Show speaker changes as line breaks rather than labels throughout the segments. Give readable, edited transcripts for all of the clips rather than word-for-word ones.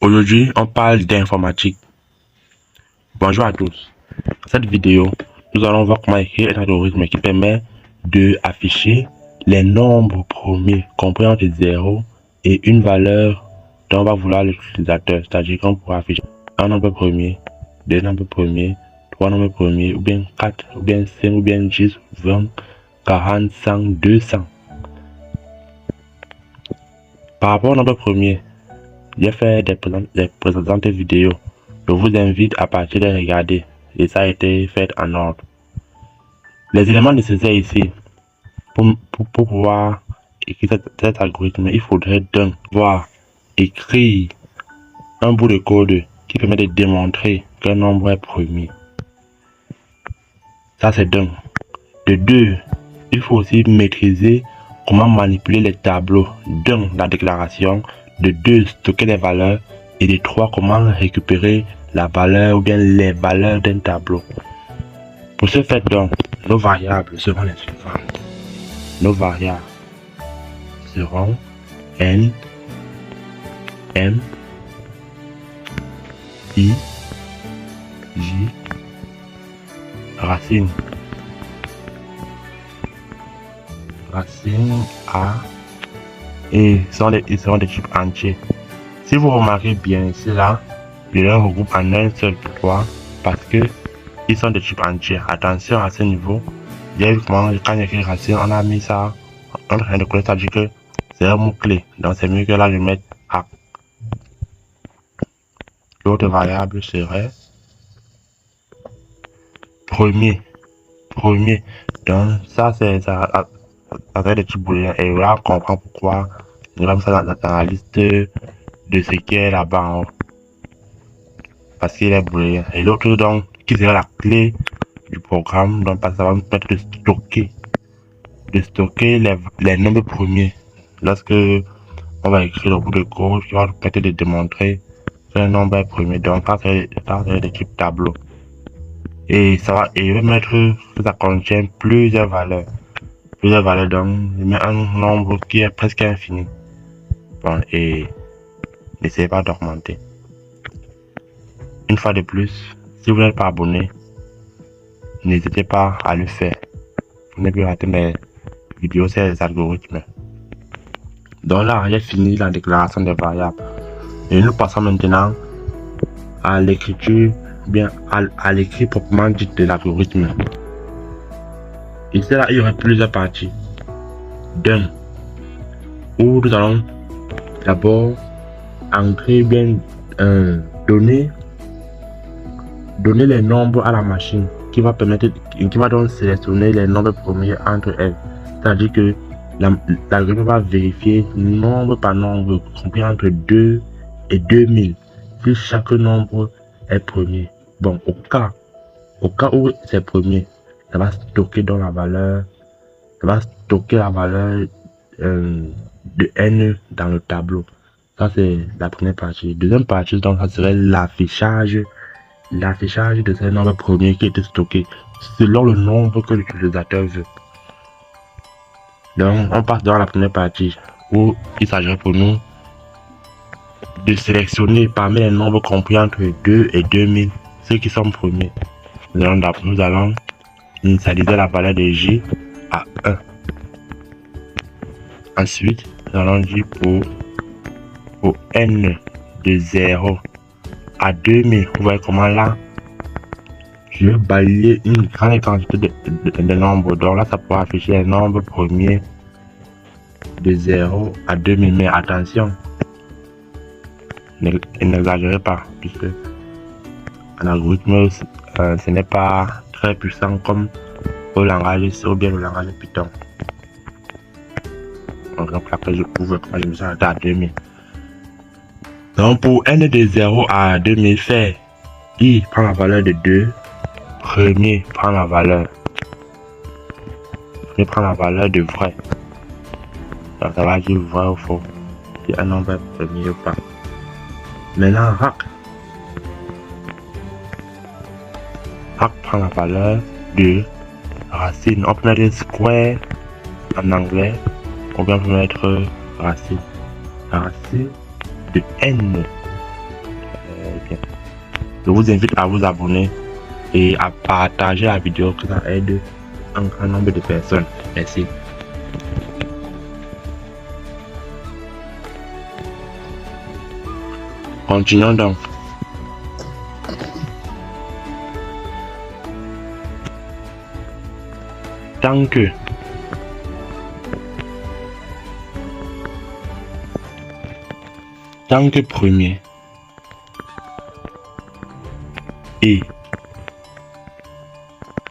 Aujourd'hui, on parle d'informatique. Bonjour à tous. Dans cette vidéo, nous allons voir comment écrire un algorithme qui permet d'afficher les nombres premiers compris entre 0 et une valeur dont on va vouloir l'utilisateur. C'est-à-dire qu'on pourra afficher un nombre premier, deux nombres premiers, trois nombres premiers, ou bien 4, ou bien 5, ou bien 10, 20, 40, 100, 200. Par rapport au nombre premier, j'ai fait des précédentes vidéos. Je vous invite à partir de regarder et ça a été fait en ordre. Les éléments nécessaires ici pour pouvoir écrire cet algorithme, il faudrait d'un pouvoir écrire un bout de code qui permet de démontrer qu'un nombre est premier. Ça c'est d'un. De deux, il faut aussi maîtriser comment manipuler les tableaux. D'un, la déclaration. De deux, stocker les valeurs. Et de trois, comment récupérer la valeur ou bien les valeurs d'un tableau. Pour ce fait donc, nos variables seront les suivantes. Nos variables seront n, m, i, j, racine a, et ils seront des types entiers. Si vous remarquez bien ici là, je les regroupe en un seul. Pourquoi? Parce que ils sont des types entiers. Attention à ce niveau. J'ai vu comment quand j'écris racine, on a mis ça en train de coller, c'est-à-dire que c'est un mot-clé. Donc c'est mieux que là je mette A. L'autre variable serait premier. Donc ça c'est ça. Avec des types booléens, et là on comprend pourquoi nous avons ça dans la liste de ce qui est là-bas en haut, parce qu'il est booléen. Et l'autre donc qui sera la clé du programme, donc parce que ça va nous permettre de stocker les nombres premiers lorsque on va écrire le bout de code qui va nous permettre de démontrer qu'un nombre est premier. Donc ça c'est des types tableau, et ça va mettre que ça contient plusieurs valeurs. Donc je mets un nombre qui est presque infini. Bon, et n'essayez pas d'augmenter. Une fois de plus, si vous n'êtes pas abonné, n'hésitez pas à le faire pour ne plus rater mes vidéos sur les algorithmes. Donc là, j'ai fini la déclaration des variables. Et nous passons maintenant à l'écriture, bien à l'écrit proprement dit de l'algorithme. Ici là, il y aurait plusieurs parties. D'un, où nous allons d'abord entrer bien donner les nombres à la machine qui va donc sélectionner les nombres premiers entre elles. C'est-à-dire que l'algorithme va vérifier nombre par nombre compris entre 2 et 2000 si chaque nombre est premier. Bon, au cas où c'est premier, ça va stocker dans la valeur, de n dans le tableau. Ça c'est la première partie. Deuxième partie, donc ça serait l'affichage de ces nombres premiers qui étaient stockés selon le nombre que l'utilisateur veut. Donc on passe dans la première partie où il s'agirait pour nous de sélectionner parmi les nombres compris entre 2 et 2000 ceux qui sont premiers. Nous allons initialiser la valeur de j à 1. Ensuite, nous allons dire pour n de 0 à 2000. Vous voyez comment là, je vais balayer une grande quantité de nombres. Donc là, ça pourra afficher les nombres premiers de 0 à 2000. Mais attention, n'exagérez pas, puisque un algorithme, ce n'est pas très puissant comme au langage C ou bien le langage Python. Donc après je prouve comment je me suis arrêté à 2000. Donc pour n de 0 à 2000, fait i prend la valeur de 2, premier prend la valeur de vrai. Donc ça va dire vrai ou faux, si un nombre est premier ou pas. Maintenant rack prend la valeur de racine. On peut mettre square en anglais, ou bien on peut mettre racine. La racine de n bien. Je vous invite à vous abonner et à partager la vidéo, que ça aide un grand nombre de personnes. Merci. Continuons donc. Tant que premier est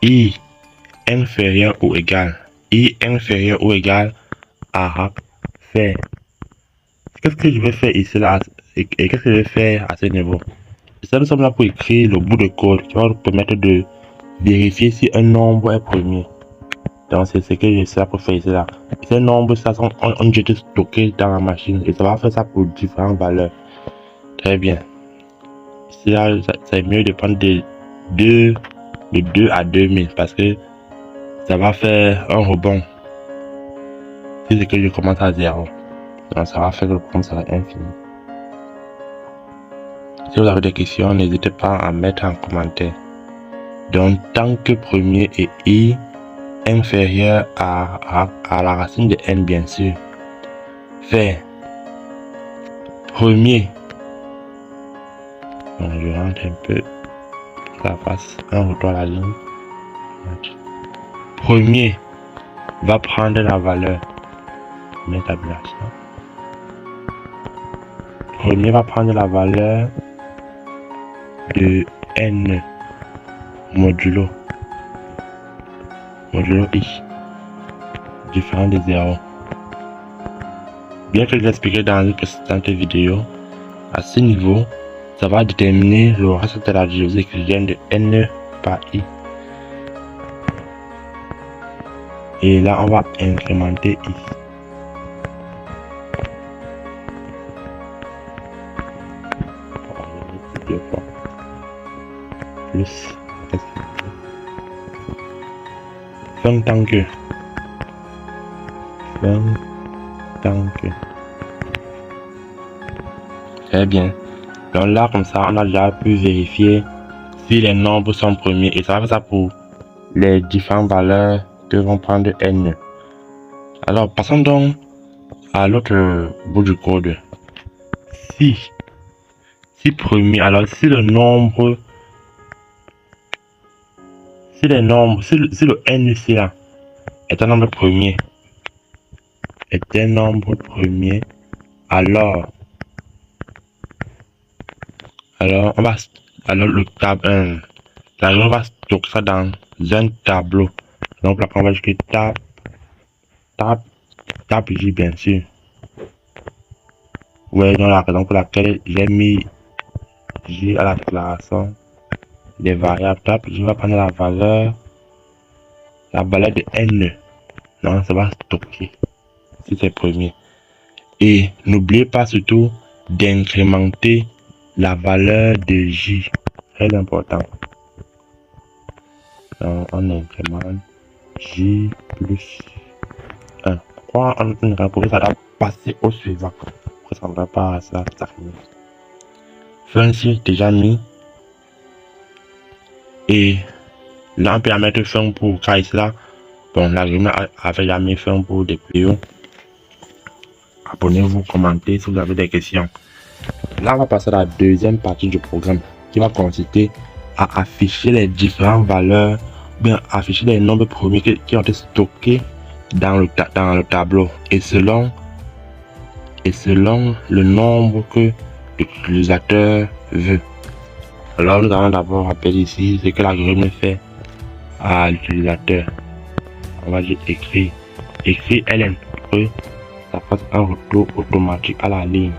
i inférieur ou égal à faire. Qu'est-ce que je vais faire ici là et qu'est-ce que je vais faire à ce niveau? Ça, nous sommes là pour écrire le bout de code qui va nous permettre de vérifier si un nombre est premier. Donc c'est ce que je sais pour faire ici là. Ces nombres ça sont on jette stockés dans la machine et ça va faire ça pour différentes valeurs. Très bien. Ici là, c'est mieux de prendre de 2 à 2000 parce que ça va faire un rebond. Si c'est que je commence à 0. Donc ça va faire que le programme sera infini. Si vous avez des questions, n'hésitez pas à mettre en commentaire. Donc tant que premier est i inférieur à la racine de n, bien sûr. Faire premier. Donc je rentre un peu la face, un retour à la ligne. Premier va prendre la valeur. Tabulation. Premier va prendre la valeur de n modulo i différent de 0. Bien que je l'expliqué dans une précédente vidéo, à ce niveau, ça va déterminer le reste de la divisée qui vient de n par i. Et là, on va incrémenter i. Plus tant que très bien. Donc là comme ça on a déjà pu vérifier si les nombres sont premiers et ça va faire ça pour les différentes valeurs que vont prendre n. Alors passons donc à l'autre bout du code. Si premier, alors si le nombre si le n ici là est un nombre premier, alors le tableau, on va stocker ça dans un tableau. Donc là on va écrire tab j, bien sûr. Ouais, donc la raison pour laquelle j'ai mis j à la déclaration des variables. Tab j va prendre la valeur de n. Non, ça va stocker si c'est premier. Et n'oubliez pas surtout d'incrémenter la valeur de j. Très important. Donc on incrémente j plus 1. Pourquoi on incrémente? Ça doit passer au suivant. Pourquoi ça ne va pas à ça? Fin déjà mis. Et là on peut la mettre fin pour car ici là. Bon, l'agrément avait jamais fin pour des PO. Abonnez-vous, commentez si vous avez des questions. Là, on va passer à la deuxième partie du programme qui va consister à afficher les différentes valeurs, bien afficher les nombres premiers qui ont été stockés dans le tableau et selon le nombre que l'utilisateur veut. Alors, nous allons d'abord rappeler ici ce que l'algorithme fait à l'utilisateur. On va dire écrire ln pour que ça fasse un retour automatique à la ligne.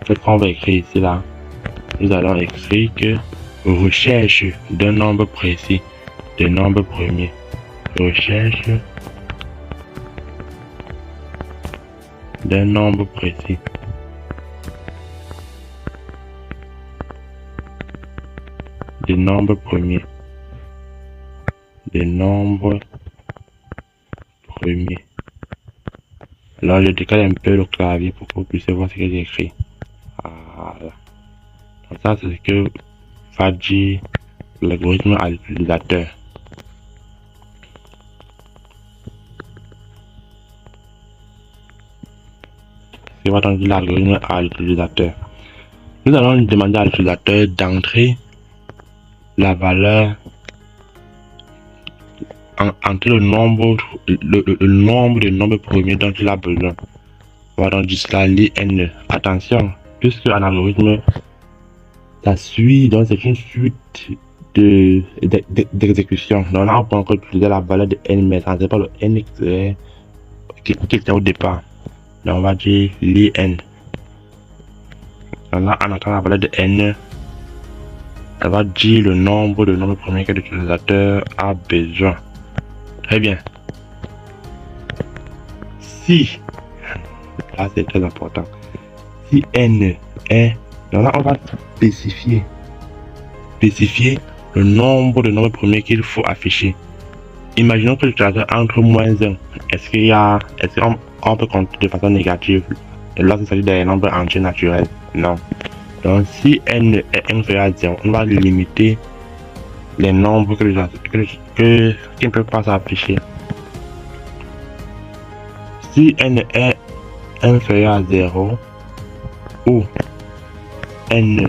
Ce qu'on va écrire ici là, nous allons écrire que recherche d'un nombre précis, de nombre premier. Recherche d'un nombre précis. De nombre premier. De nombre premier. Alors je décale un peu le clavier pour que vous puissiez voir ce que j'ai écrit. Voilà. Donc ça, c'est ce que va dire l'algorithme à l'utilisateur. Ce va donc dire l'algorithme à l'utilisateur. Nous allons demander à l'utilisateur d'entrer la valeur, entrer le nombre de nombres premiers dont il a besoin. On va donc dire cela l'IN. Attention, puisque un algorithme, ça suit, donc c'est une suite d'exécution. Donc là, on peut encore utiliser la valeur de n, mais ça n'est pas le n qui était au départ. Donc on va dire l'IN. Donc là, en attendant la valeur de n, elle va dire le nombre de nombres premiers que l'utilisateur a besoin. Très bien. Si, là c'est très important, si n est, donc là on va spécifier le nombre de nombres premiers qu'il faut afficher. Imaginons que l'utilisateur entre -1. Est-ce qu'on peut compter de façon négative lorsqu'il s'agit des nombres entiers naturels? Non. Donc si n est inférieur à 0, on va limiter les nombres qui ne peuvent pas s'afficher. Si n est inférieur à 0 ou n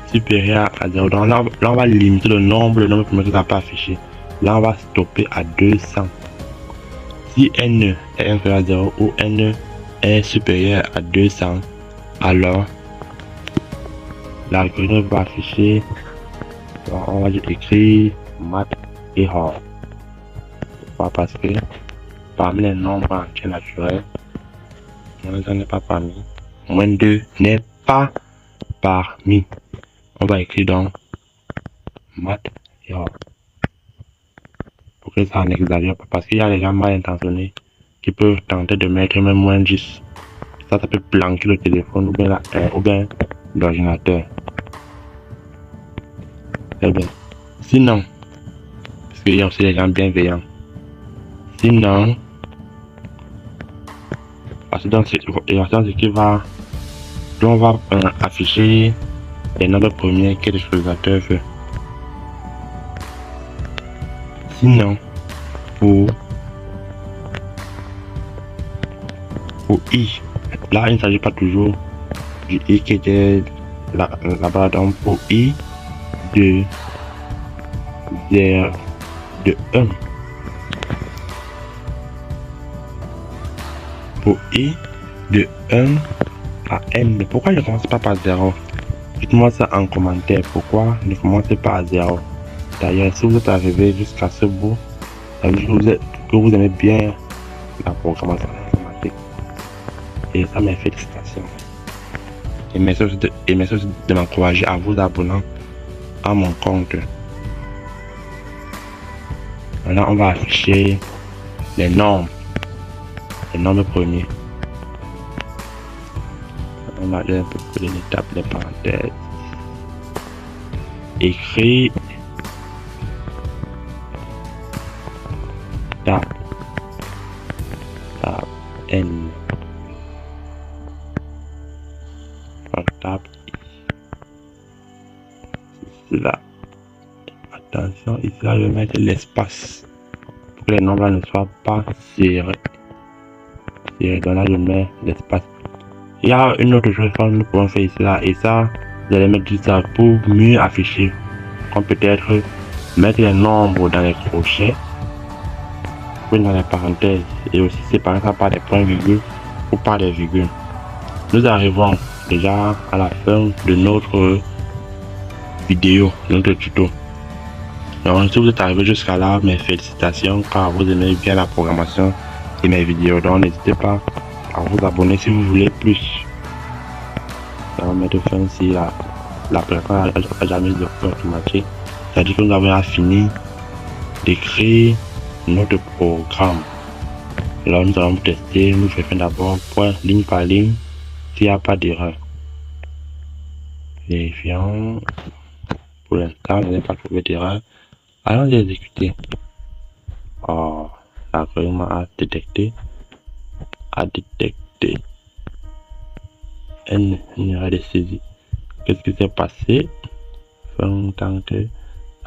supérieur à 0, donc là on va limiter le nombre de nombres premiers qui ne va pas afficher. Là on va stopper à 200. Si n est inférieur à 0 ou n est supérieur à 200, alors l'algorithme va afficher, on va écrire math error. Parce que parmi les nombres entiers naturels, -1 n'est pas parmi, -2 n'est pas parmi. On va écrire donc math error pour que ça n'exagère pas, parce qu'il y a des gens mal intentionnés qui peuvent tenter de mettre même -10. Ça peut planquer le téléphone ou bien l'ordinateur. Très bien. Sinon, parce qu'il y a aussi des gens bienveillants. Sinon, c'est qui va, on va afficher les nombres premiers que l'utilisateur veut. Sinon, pour i, là il ne s'agit pas toujours du i qui était là-bas. Donc pour i de 1, pour i de 1 à n, pourquoi je ne commence pas par 0? Dites-moi ça en commentaire. Pourquoi ne commencez pas à 0? D'ailleurs, si vous êtes arrivé jusqu'à ce bout, ça veut dire que vous aimez bien la programmation informatique. Et ça, mes félicitations. Et merci aussi de m'encourager à vous abonner à mon compte. Maintenant, on va afficher les nombres premiers. On va aller un peu plus l'étape des parenthèses. Écrit tab n tab là. Attention, ici là, je vais mettre l'espace pour que les nombres ne soient pas serrés. Donc là, je mets l'espace. Il y a une autre chose que nous pouvons faire ici là, et ça, vous allez mettre ça pour mieux afficher. Comme peut-être mettre les nombres dans les crochets, ou dans les parenthèses, et aussi séparer ça par des points virgules ou par des virgules. Nous arrivons déjà à la fin de notre vidéo, notre tuto. Donc si vous êtes arrivé jusqu'à là, mes félicitations, car vous aimez bien la programmation et mes vidéos. Donc n'hésitez pas à vous abonner si vous voulez plus. On va mettre fin si la personne a jamais de automatique. C'est-à-dire que nous avons fini d'écrire notre programme. Là nous allons tester, nous faisons d'abord point ligne par ligne s'il n'y a pas d'erreur. Vérifions. Pour l'instant, je n'ai pas trouvé d'erreur. Allons exécuter. Oh, l'algorithme a détecté une erreur de saisie. qu'est-ce qui s'est passé? Faisons tant que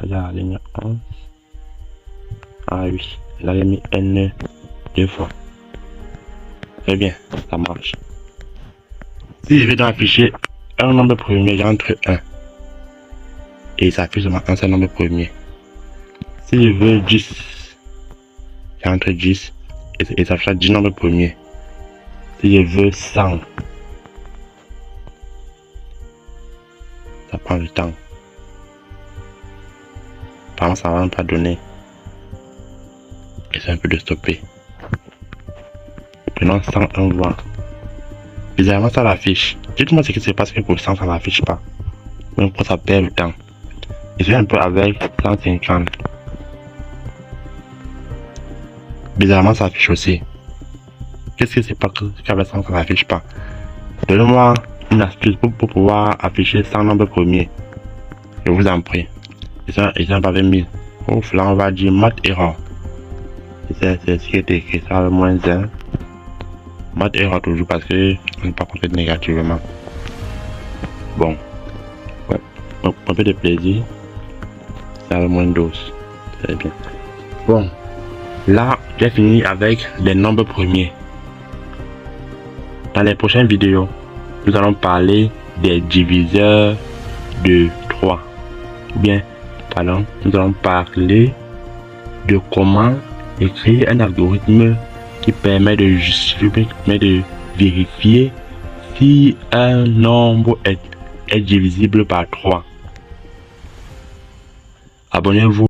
la ligne 11. Ah oui, là j'ai mis N 2 fois. Très bien, ça marche. Si je vais dans afficher un nombre premier, j'entre 1. Et ça affiche seulement un seul nombre premier. Si je veux 10, j'entre 10 et ça affiche 10 nombres premiers. Si je veux 100, ça prend du temps. Apparemment, ça va même pas donner. Essaye un peu de stopper. Prenons 101 voix. Bizarrement, ça l'affiche. Dites-moi ce qui se passe que pour 100, ça l'affiche pas. Même pourquoi ça perd le temps. Essayez un peu avec 150. Bizarrement, ça affiche aussi. Qu'est-ce que c'est pas qu'avec 100, ça n'affiche pas? Donnez-moi une astuce pour pouvoir afficher 100 nombres premiers. Je vous en prie. Essayez un peu avec 1000. Ouf, là, on va dire mode erreur. C'est ce qui est écrit, ça le moins 1. Mode erreur toujours parce que on n'est pas compté négativement. Bon. Ouais. Un peu de plaisir. Ça le moins 12. Très bien. Bon. Là, j'ai fini avec les nombres premiers. Dans les prochaines vidéos, nous allons parler des diviseurs de 3. Ou bien, pardon, nous allons parler de comment écrire un algorithme qui permet de justifier, qui permet de vérifier si un nombre est divisible par 3. Abonnez-vous.